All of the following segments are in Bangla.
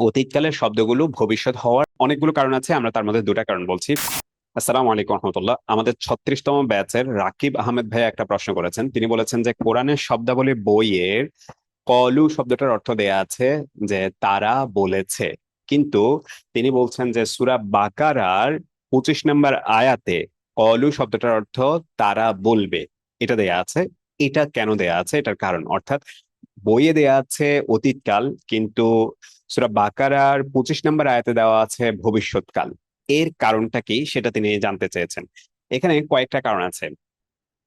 অতীতকালের শব্দগুলো ভবিষ্যৎ হওয়ার অনেকগুলো কারণ আছে, আমরা তার মধ্যে দুটা কারণ বলছি। আসসালামু আলাইকুম রহমতুল্লাহ। আমাদের 36তম ব্যাচের রাকিব আহমেদ ভাই একটা প্রশ্ন করেছেন। তিনি বলেছেন যে কোরআনের শব্দাবলী বইয়ের কলু শব্দটার অর্থ দেয়া আছে যে তারা বলেছে, কিন্তু তিনি বলছেন যে সূরা বাকারার 25 নম্বর আয়াতে কলু শব্দটার অর্থ তারা বলবে, এটা দেয়া আছে। এটা কেন দেয়া আছে, এটার কারণ অর্থাৎ বইয়ে দেয়া আছে অতীতকাল, কিন্তু সূরা বাকারার 25 নম্বর আয়াতে দেওয়া আছে ভবিষ্যৎকাল। এর কারণটা কি সেটা তিনি জানতে চেয়েছেন। এখানে কয়েকটা কারণ আছে।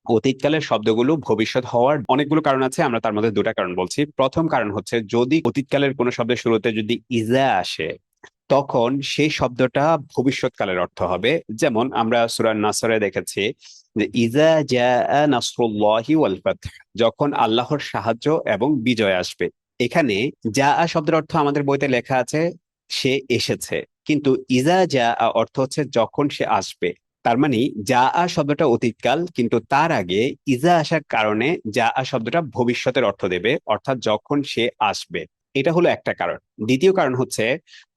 অতীতকালের শব্দগুলো ভবিষ্যৎ হওয়ার অনেকগুলো কারণ আছে, আমরা তার মধ্যে দুটা কারণ বলছি। প্রথম কারণ হচ্ছে, যদি অতীতকালের কোনো শব্দের শুরুতে যদি ইজা আসে, তখন সেই শব্দটা ভবিষ্যৎকালের অর্থ হবে। যেমন আমরা সূরা নাসরে দেখেছি যে ইজা জাআ নাসরুল্লাহি ওয়াল ফাতহ, যখন আল্লাহর সাহায্য এবং বিজয় আসবে। এখানে জাআ শব্দের অর্থ আমাদের বইতে লেখা আছে সে এসেছে, কিন্তু ইজা জাআ অর্থ হচ্ছে যখন সে আসবে। তার মানে জাআ শব্দটা অতীতকাল, কিন্তু তার আগে ইজা আসার কারণে জাআ শব্দটা ভবিষ্যতের অর্থ দেবে, অর্থাৎ যখন সে আসবে। এটা হলো একটা কারণ। দ্বিতীয় কারণ হচ্ছে,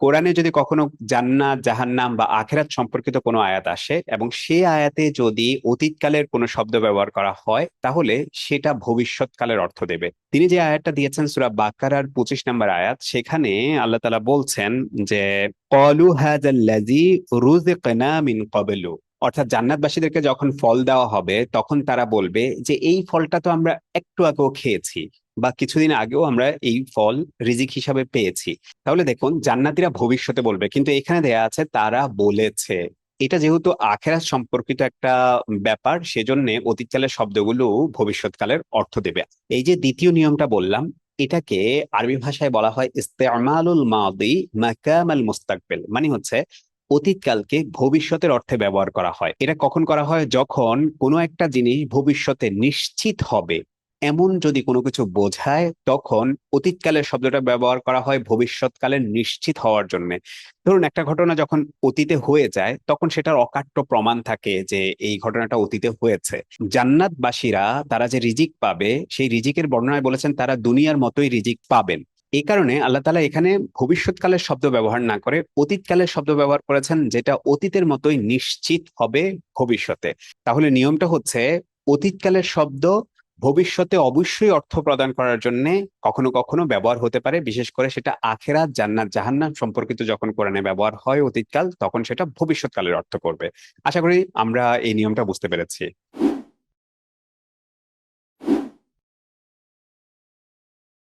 কোরআনে যদি কখনো জান্নাত জাহান্নাম বা আখিরাত সম্পর্কিত কোনো আয়াত আসে এবং সে আয়াতে যদি অতীতকালের কোনো শব্দ ব্যবহার করা হয়, তাহলে সেটা ভবিষ্যৎকালের অর্থ দেবে। তিনি যে আয়াতটা দিয়েছেন সূরা বাকারার 25 নম্বর আয়াত, সেখানে আল্লাহ তাআলা বলছেন যে ক্বালু হাযাল্লাযী রুযিকনা মিন ক্বাবলু, অর্থাৎ জান্নাতবাসীদেরকে যখন ফল দেওয়া হবে তখন তারা বলবে যে এই ফলটা তো আমরা একটু আগেও খেয়েছি, বা কিছুদিন আগেও আমরা এই ফল রিজিক হিসাবে পেয়েছি। তাহলে দেখুন, জান্নাতীরা ভবিষ্যতে বলবে, কিন্তু এখানে দেয়া আছে তারা বলেছে। এটা যেহেতু আখেরাত সম্পর্কিত একটা ব্যাপার, সেজন্য অতীতকালের শব্দগুলো ভবিষ্যৎকালের অর্থ দেবে। এই যে দ্বিতীয় নিয়মটা বললাম, এটাকে আরবি ভাষায় বলা হয় ইস্তেমালুল মাদি মাকামাল মুস্তাকবিল, মানে হচ্ছে অতীতকালকে ভবিষ্যতের অর্থে ব্যবহার করা হয়। এটা কখন করা হয়? যখন কোনো একটা জিনিস ভবিষ্যতে নিশ্চিত হবে এমন যদি কোনো কিছু বোঝায়, তখন অতীতকালের শব্দটা ব্যবহার করা হয় ভবিষ্যৎকালের নিশ্চিত হওয়ার জন্য। ধরুন, একটা ঘটনা যখন অতীতে হয়ে যায়, তখন সেটার অকাট্য প্রমাণ থাকে যে এই ঘটনাটা অতীতে হয়েছে। জান্নাতবাসীরা তারা যে রিজিক পাবে, সেই রিজিকের বর্ণনায় বলেছেন তারা দুনিয়ার মতোই রিজিক পাবেন। এই কারণে আল্লাহ তাআলা এখানে ভবিষ্যৎকালের শব্দ ব্যবহার না করে অতীতকালের শব্দ ব্যবহার করেছেন, যেটা অতীতের মতোই নিশ্চিত হবে ভবিষ্যতে। তাহলে নিয়মটা হচ্ছে, অতীতকালের শব্দ ভবিষ্যতে অবশ্যই অর্থ প্রদান করার জন্য কখনো কখনো ব্যবহার হতে পারে, বিশেষ করে সেটা আখেরাত জান্নাত জাহান্নাম সম্পর্কিত যখন কোরআনে ব্যবহার হয় অতীতকাল, তখন সেটা ভবিষ্যৎকালের অর্থ করবে। আশা করি আমরা এই নিয়মটা বুঝতে পেরেছি।